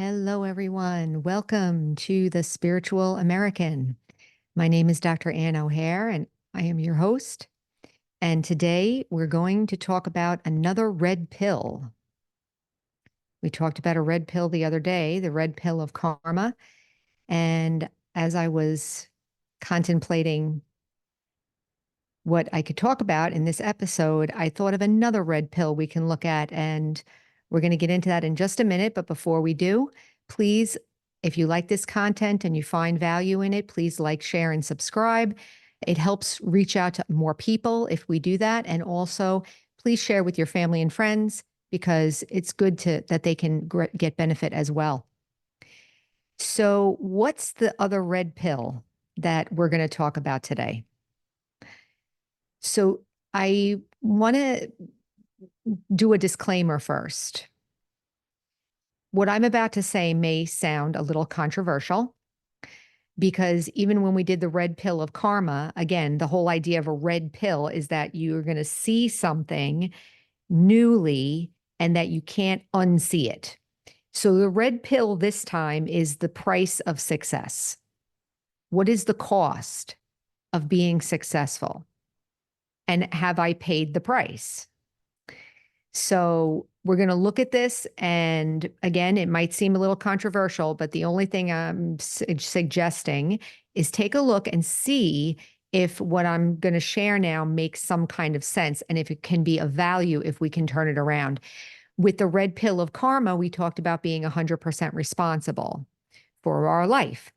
Hello, everyone. Welcome to The Spiritual American. My name is Dr. Ann O'Hare, and I am your host. And today we're going to talk about another red pill. We talked about a red pill the other day, the red pill of karma. And as I was contemplating what I could talk about in this episode, I thought of another red pill we can look at. And we're going to get into that in just a minute. But before we do, please, if you like this content and you find value in it, please like, share, and subscribe. It helps reach out to more people if we do that. And also, please share with your family and friends because it's good that they can get benefit as well. So, what's the other red pill that we're going to talk about today? So, I want to do a disclaimer first. What I'm about to say may sound a little controversial because even when we did the red pill of karma, again, the whole idea of a red pill is that you're going to see something newly and that you can't unsee it. So the red pill this time is the price of success. What is the cost of being successful? And have I paid the price? So we're going to look at this. And again, it might seem a little controversial, but the only thing I'm suggesting is take a look and see if what I'm going to share now makes some kind of sense and if it can be of value if we can turn it around. With the red pill of karma, we talked about being 100% responsible for our life.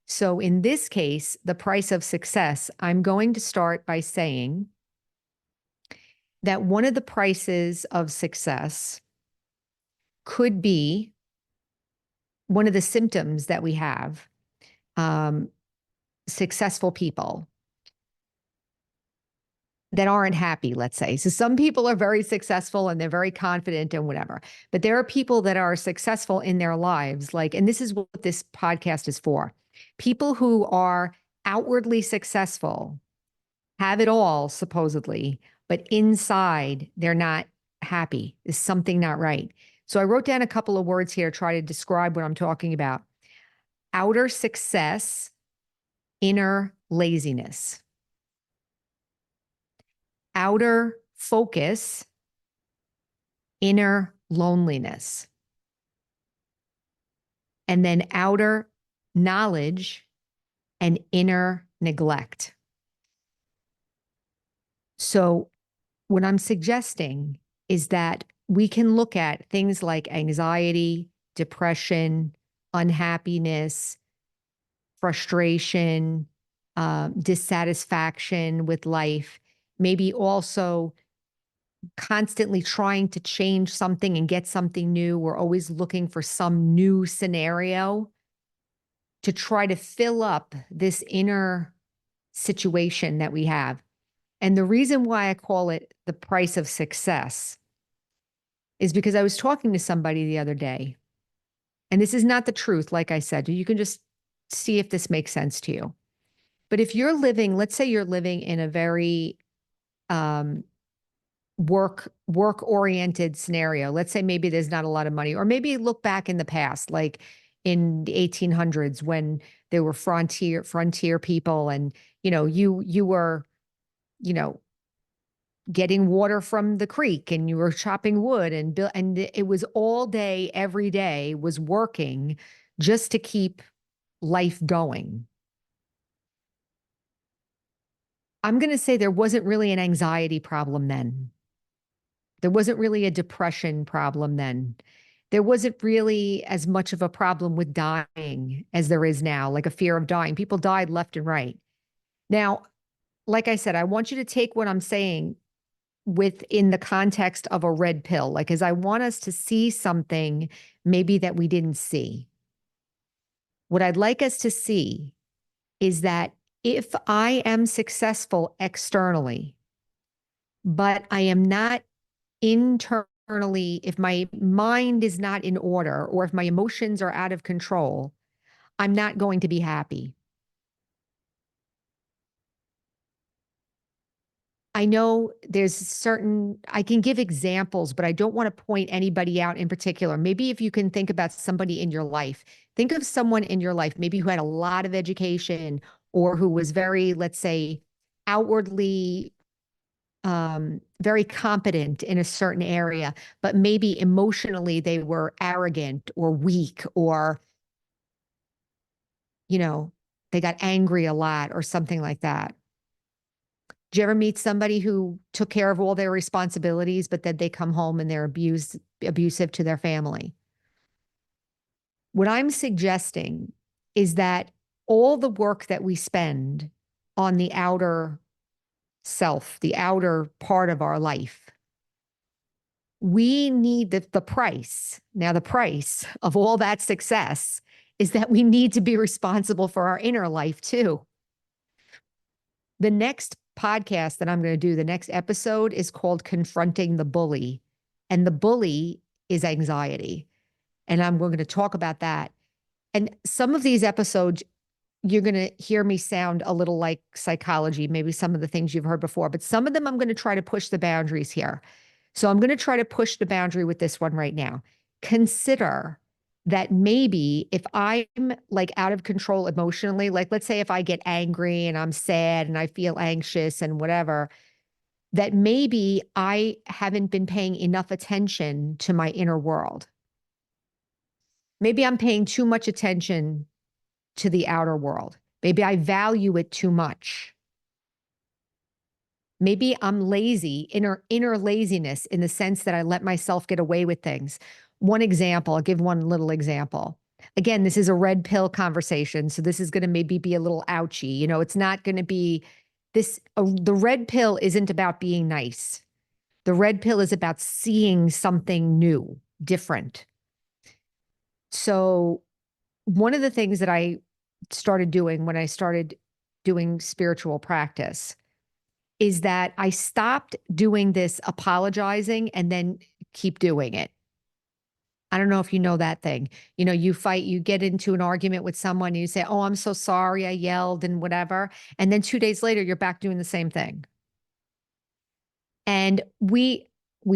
So in this case, the price of success, I'm going to start by saying that one of the prices of success could be one of the symptoms that we have, successful people that aren't happy, let's say. So some people are very successful and they're very confident and whatever, but there are people that are successful in their lives, and this is what this podcast is for. People who are outwardly successful, have it all, supposedly, but inside they're not happy. There's something not right. So I wrote down a couple of words here to try to describe what I'm talking about. Outer success, inner laziness. Outer focus, inner loneliness. And then outer knowledge and inner neglect. So what I'm suggesting is that we can look at things like anxiety, depression, unhappiness, frustration, dissatisfaction with life, maybe also constantly trying to change something and get something new. We're always looking for some new scenario to try to fill up this inner situation that we have. And the reason why I call it the price of success is because I was talking to somebody the other day, and this is not the truth, like I said. You can just see if this makes sense to you. But if you're living, let's say you're living in a very work-oriented scenario. Let's say maybe there's not a lot of money, or maybe look back in the past, like in the 1800s when there were frontier people, and you were getting water from the creek and you were chopping wood and it was all day, every day was working just to keep life going. I'm going to say there wasn't really an anxiety problem then. There wasn't really a depression problem then. There wasn't really as much of a problem with dying as there is now, like a fear of dying. People died left and right. Now, like I said, I want you to take what I'm saying within the context of a red pill, as I want us to see something maybe that we didn't see. What I'd like us to see is that if I am successful externally, but I am not internally, if my mind is not in order, or if my emotions are out of control, I'm not going to be happy. I know there's certain, I can give examples, but I don't want to point anybody out in particular. Maybe if you can think about somebody in your life, think of someone in your life, maybe who had a lot of education or who was very, let's say, outwardly very competent in a certain area, but maybe emotionally they were arrogant or weak or, you know, they got angry a lot or something like that. Did you ever meet somebody who took care of all their responsibilities, but then they come home and they're abusive to their family? What I'm suggesting is that all the work that we spend on the outer self, the outer part of our life, we need the price. Now, the price of all that success is that we need to be responsible for our inner life too. The next podcast that I'm going to do, the next episode is called Confronting the Bully. And the bully is anxiety. And we're going to talk about that. And some of these episodes, you're going to hear me sound a little like psychology, maybe some of the things you've heard before, but some of them I'm going to try to push the boundaries here. So I'm going to try to push the boundary with this one right now. Consider that maybe if I'm like out of control emotionally, like let's say if I get angry and I'm sad and I feel anxious and whatever, that maybe I haven't been paying enough attention to my inner world. Maybe I'm paying too much attention to the outer world. Maybe I value it too much. Maybe I'm lazy, inner laziness in the sense that I let myself get away with things. One example, I'll give one little example. Again, this is a red pill conversation, so this is going to maybe be a little ouchy. You know, it's not going to be this. The red pill isn't about being nice. The red pill is about seeing something new, different. So, one of the things that I started doing when I started doing spiritual practice is that I stopped doing this apologizing and then keep doing it. I don't know if you know that thing. You know, you fight, you get into an argument with someone and you say, "Oh, I'm so sorry, I yelled and whatever." And then 2 days later, you're back doing the same thing. And we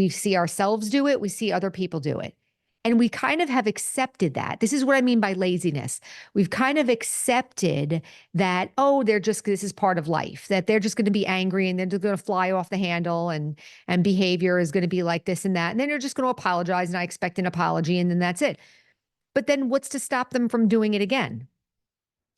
see ourselves do it, we see other people do it. And we kind of have accepted that. This is what I mean by laziness. We've kind of accepted that, oh, this is part of life, that they're just going to be angry and they're just going to fly off the handle and behavior is going to be like this and that. And then they're just going to apologize and I expect an apology and then that's it. But then what's to stop them from doing it again?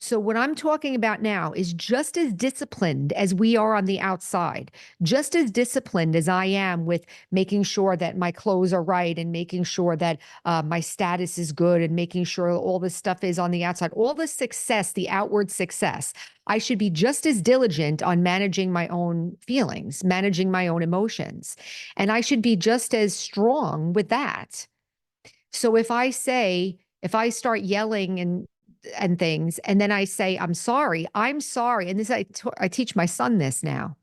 So, what I'm talking about now is just as disciplined as we are on the outside, just as disciplined as I am with making sure that my clothes are right and making sure that my status is good and making sure all this stuff is on the outside, all the success, the outward success. I should be just as diligent on managing my own feelings, managing my own emotions. And I should be just as strong with that. So, if I start yelling and things. And then I say, I'm sorry. I'm sorry. And I teach my son this now.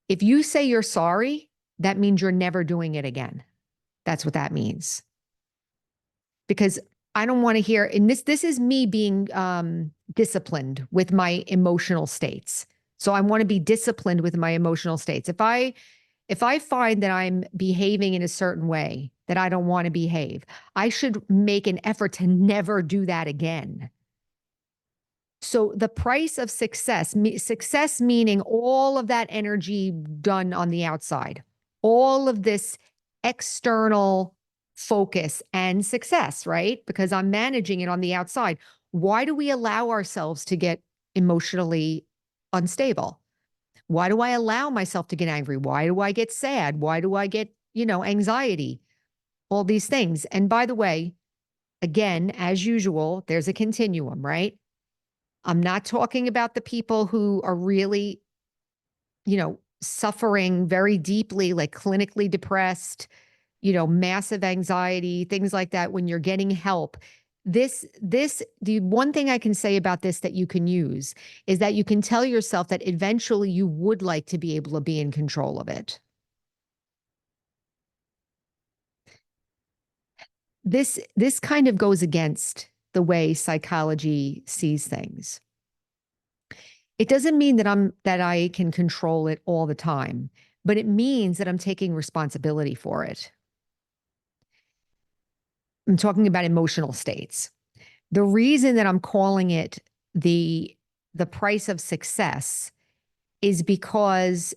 If you say you're sorry, that means you're never doing it again. That's what that means. Because I don't want to hear, and this is me being disciplined with my emotional states. So I want to be disciplined with my emotional states. If I find that I'm behaving in a certain way that I don't want to behave, I should make an effort to never do that again. So the price of success meaning all of that energy done on the outside, all of this external focus and success, right? Because I'm managing it on the outside. Why do we allow ourselves to get emotionally unstable? Why do I allow myself to get angry? Why do I get sad? Why do I get, anxiety? All these things. And by the way, again, as usual, there's a continuum, right? I'm not talking about the people who are really, suffering very deeply, like clinically depressed, massive anxiety, things like that when you're getting help. The one thing I can say about this that you can use is that you can tell yourself that eventually you would like to be able to be in control of it. This kind of goes against the way psychology sees things. It doesn't mean that I can control it all the time, but it means that I'm taking responsibility for it. I'm talking about emotional states. The reason that I'm calling it the the price of success is because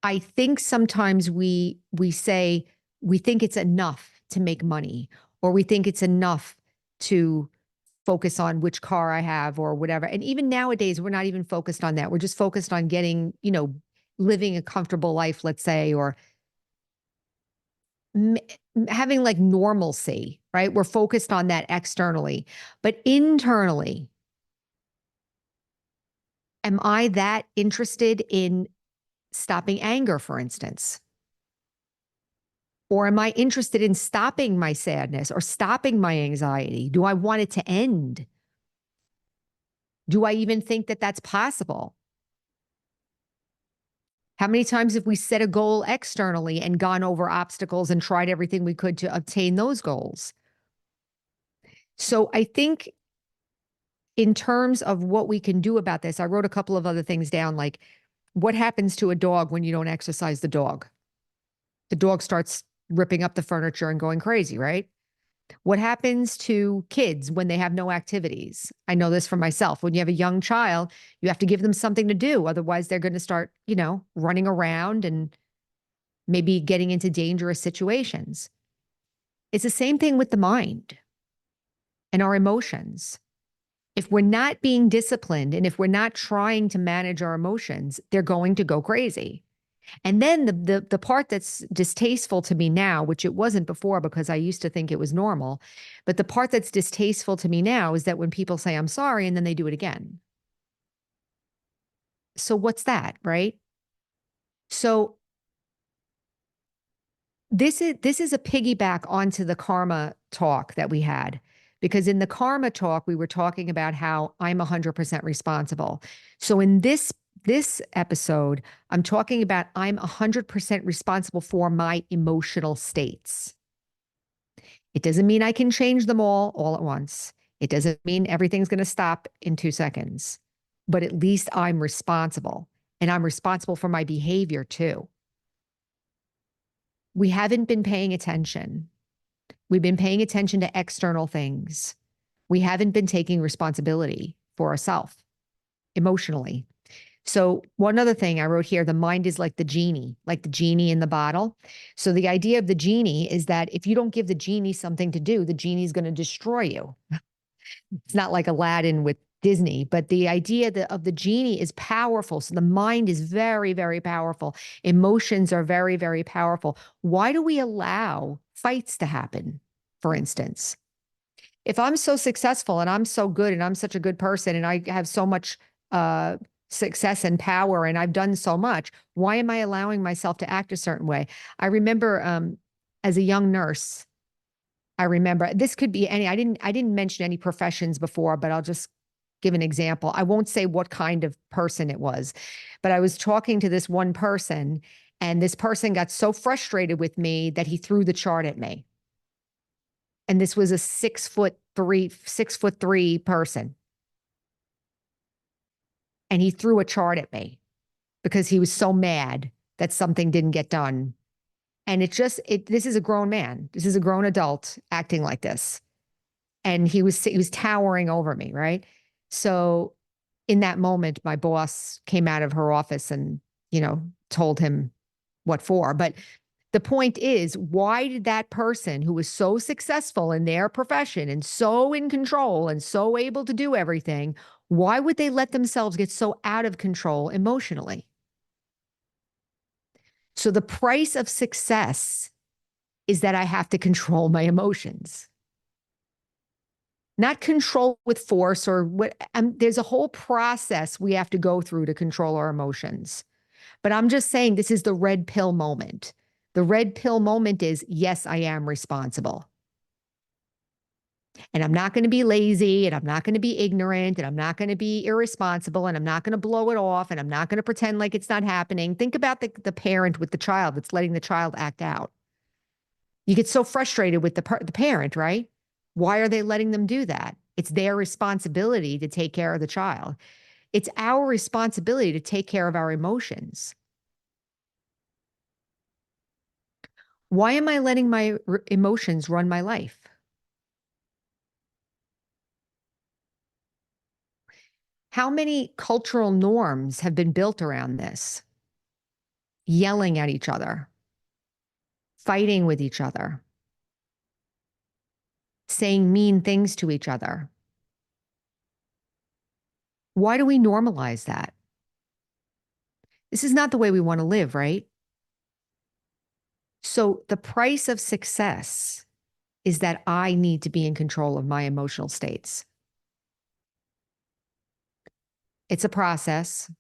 I think sometimes we say we think it's enough to make money, or we think it's enough to focus on which car I have or whatever. And even nowadays, we're not even focused on that. We're just focused on getting, living a comfortable life, let's say, or m- having like normalcy, right? We're focused on that externally, but internally, am I that interested in stopping anger, for instance? Or am I interested in stopping my sadness or stopping my anxiety? Do I want it to end? Do I even think that that's possible? How many times have we set a goal externally and gone over obstacles and tried everything we could to obtain those goals? So I think in terms of what we can do about this, I wrote a couple of other things down, like what happens to a dog when you don't exercise the dog? The dog starts ripping up the furniture and going crazy, right? What happens to kids when they have no activities? I know this for myself. When you have a young child, you have to give them something to do. Otherwise, they're going to start, running around and maybe getting into dangerous situations. It's the same thing with the mind and our emotions. If we're not being disciplined and if we're not trying to manage our emotions, they're going to go crazy. And then the part that's distasteful to me now, which it wasn't before because I used to think it was normal, but the part that's distasteful to me now is that when people say I'm sorry and then they do it again. So what's that, right? So this is a piggyback onto the karma talk that we had, because in the karma talk we were talking about how I'm 100% responsible. So in this episode, I'm talking about I'm 100% responsible for my emotional states. It doesn't mean I can change them all at once. It doesn't mean everything's going to stop in 2 seconds, but at least I'm responsible, and I'm responsible for my behavior too. We haven't been paying attention. We've been paying attention to external things. We haven't been taking responsibility for ourselves emotionally. So, one other thing I wrote here, the mind is like the genie in the bottle. So, the idea of the genie is that if you don't give the genie something to do, the genie's going to destroy you. It's not like Aladdin with Disney, but the idea of the genie is powerful. So, the mind is very, very powerful. Emotions are very, very powerful. Why do we allow fights to happen, for instance? If I'm so successful and I'm so good and I'm such a good person and I have so much uh, success and power and I've done so much, why am I allowing myself to act a certain way? I remember as a young nurse, I remember this could be any, I didn't mention any professions before, but I'll just give an example. I won't say what kind of person it was, but I was talking to this one person and this person got so frustrated with me that he threw the chart at me. And this was a 6'3" person. And he threw a chart at me because he was so mad that something didn't get done. And this is a grown man. This is a grown adult acting like this. And he was towering over me, right? So in that moment, my boss came out of her office and, told him what for. But the point is, why did that person who was so successful in their profession and so in control and so able to do everything, why would they let themselves get so out of control emotionally? So the price of success is that I have to control my emotions. Not control with force or what. There's a whole process we have to go through to control our emotions. But I'm just saying this is the red pill moment. The red pill moment is, yes, I am responsible. And I'm not going to be lazy and I'm not going to be ignorant and I'm not going to be irresponsible and I'm not going to blow it off and I'm not going to pretend like it's not happening. Think about the parent with the child that's letting the child act out. You get so frustrated with the parent, right? Why are they letting them do that? It's their responsibility to take care of the child. It's our responsibility to take care of our emotions. Why am I letting my emotions run my life? How many cultural norms have been built around this? Yelling at each other, fighting with each other, saying mean things to each other. Why do we normalize that? This is not the way we want to live, right? So the price of success is that I need to be in control of my emotional states. It's a process.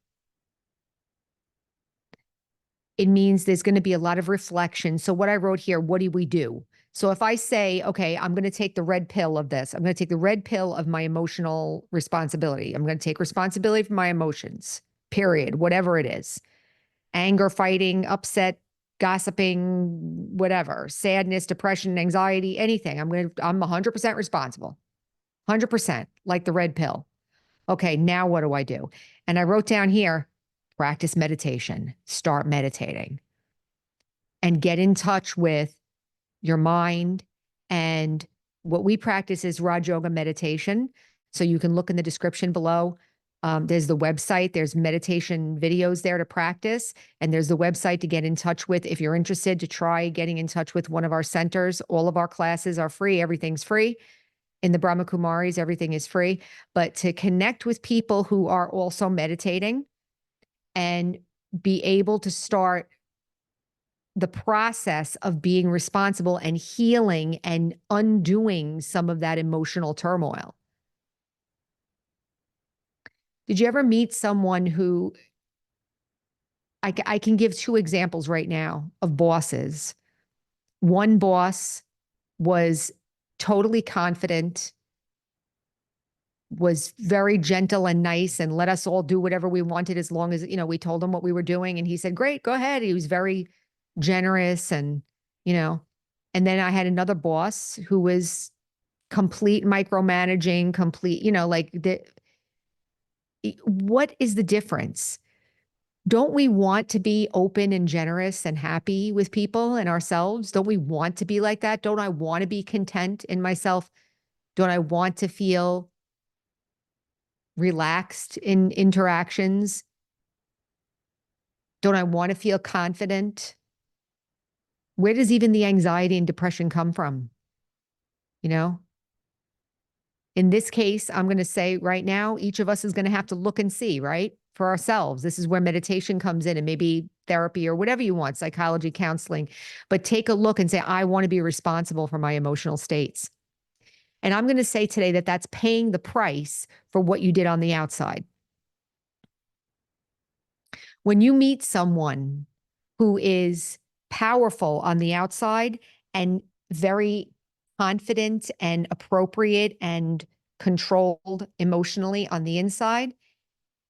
It means there's going to be a lot of reflection. So what I wrote here, what do we do? So if I say, okay, I'm going to take the red pill of this, I'm going to take the red pill of my emotional responsibility. I'm going to take responsibility for my emotions, period, whatever it is. Anger, fighting, upset, gossiping, whatever, sadness, depression, anxiety, anything. I'm 100% responsible. 100%, like the red pill. Okay, now what do I do? And I wrote down here, practice meditation, start meditating, and get in touch with your mind. And what we practice is Raj Yoga meditation. So you can look in the description below. There's the website, there's meditation videos there to practice, and there's the website to get in touch with. If you're interested to try getting in touch with one of our centers, all of our classes are free, everything's free. In the Brahma Kumaris, everything is free. But to connect with people who are also meditating and be able to start the process of being responsible and healing and undoing some of that emotional turmoil. Did you ever meet someone who, I can give two examples right now of bosses. One boss was totally confident, was very gentle and nice, and let us all do whatever we wanted as long as, we told him what we were doing. And he said, great, go ahead. He was very generous and, you know, and then I had another boss who was complete micromanaging, complete, what is the difference? Don't we want to be open and generous and happy with people and ourselves? Don't we want to be like that? Don't I want to be content in myself? Don't I want to feel relaxed in interactions? Don't I want to feel confident? Where does even the anxiety and depression come from? You know, in this case, I'm going to say right now, each of us is going to have to look and see, right? For ourselves. This is where meditation comes in, and maybe therapy or whatever you want, psychology, counseling. But take a look and say, I want to be responsible for my emotional states. And I'm going to say today that that's paying the price for what you did on the outside. When you meet someone who is powerful on the outside and very confident and appropriate and controlled emotionally on the inside,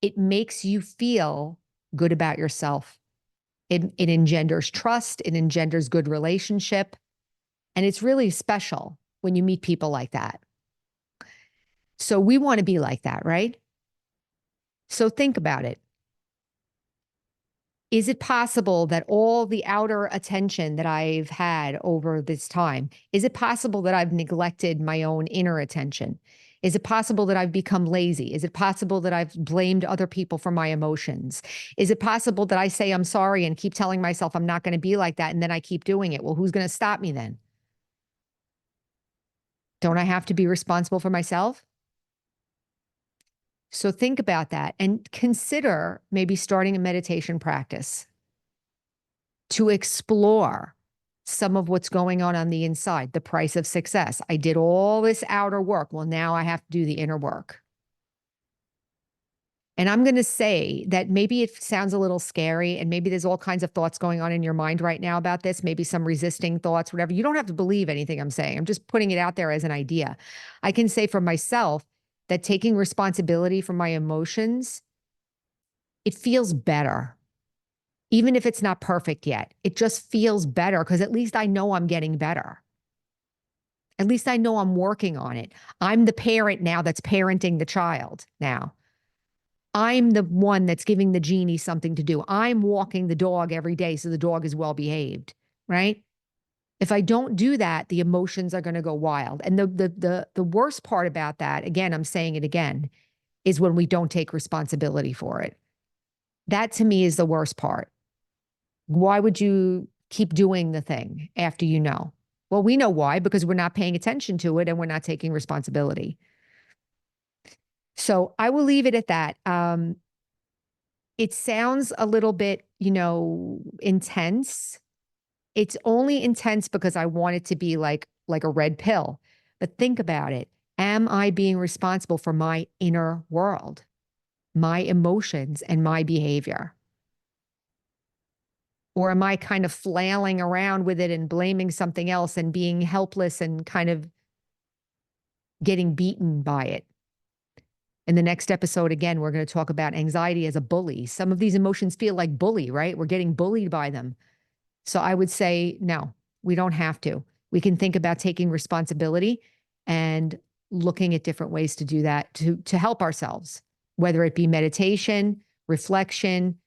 it makes you feel good about yourself. It engenders trust, it engenders good relationship, and it's really special when you meet people like that. So we want to be like that, right? So think about it. Is it possible that all the outer attention that I've had over this time, is it possible that I've neglected my own inner attention? Is it possible that I've become lazy? Is it possible that I've blamed other people for my emotions? Is it possible that I say I'm sorry and keep telling myself I'm not going to be like that, and then I keep doing it? Well, who's going to stop me then? Don't I have to be responsible for myself? So think about that and consider maybe starting a meditation practice to explore some of what's going on the inside, the price of success. I did all this outer work. Well, now I have to do the inner work. And I'm going to say that maybe it sounds a little scary, and maybe there's all kinds of thoughts going on in your mind right now about this, maybe some resisting thoughts, whatever. You don't have to believe anything I'm saying. I'm just putting it out there as an idea. I can say for myself that taking responsibility for my emotions, it feels better. Even if it's not perfect yet, it just feels better because at least I know I'm getting better. At least I know I'm working on it. I'm the parent now that's parenting the child now. I'm the one that's giving the genie something to do. I'm walking the dog every day so the dog is well behaved, right? If I don't do that, the emotions are going to go wild. And the worst part about that, again, I'm saying it again, is when we don't take responsibility for it. That to me is the worst part. Why would you keep doing the thing after you know? Well, we know why, because we're not paying attention to it and we're not taking responsibility. So I will leave it at that. It sounds a little bit, intense. It's only intense because I want it to be like a red pill. But think about it. Am I being responsible for my inner world, my emotions, and my behavior? Or am I kind of flailing around with it and blaming something else and being helpless and kind of getting beaten by it? In the next episode, again, we're going to talk about anxiety as a bully. Some of these emotions feel like bully, right? We're getting bullied by them. So I would say, no, we don't have to. We can think about taking responsibility and looking at different ways to do that to help ourselves, whether it be meditation, reflection,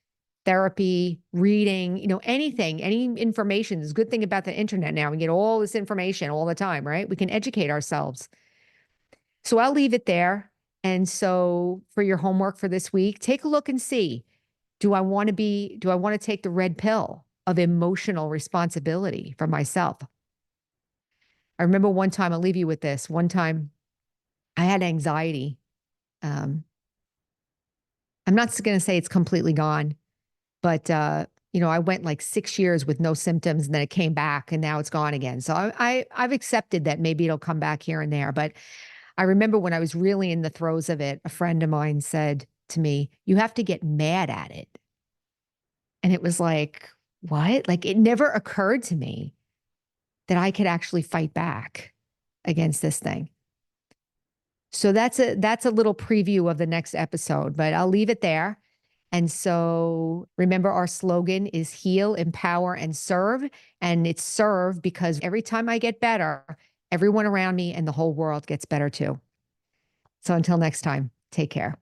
therapy, reading, anything, any information. There's a good thing about the internet now. We get all this information all the time, right? We can educate ourselves. So I'll leave it there. And so for your homework for this week, take a look and see, do I want to take the red pill of emotional responsibility for myself? I remember one time, I'll leave you with this. One time I had anxiety. Um, I'm not going to say it's completely gone, but I went like 6 years with no symptoms, and then it came back, and now it's gone again. So I've accepted that maybe it'll come back here and there. But I remember when I was really in the throes of it, a friend of mine said to me, "You have to get mad at it." And it was like, what? Like it never occurred to me that I could actually fight back against this thing. So that's a little preview of the next episode, but I'll leave it there. And so remember, our slogan is heal, empower, and serve. And it's serve because every time I get better, everyone around me and the whole world gets better too. So until next time, take care.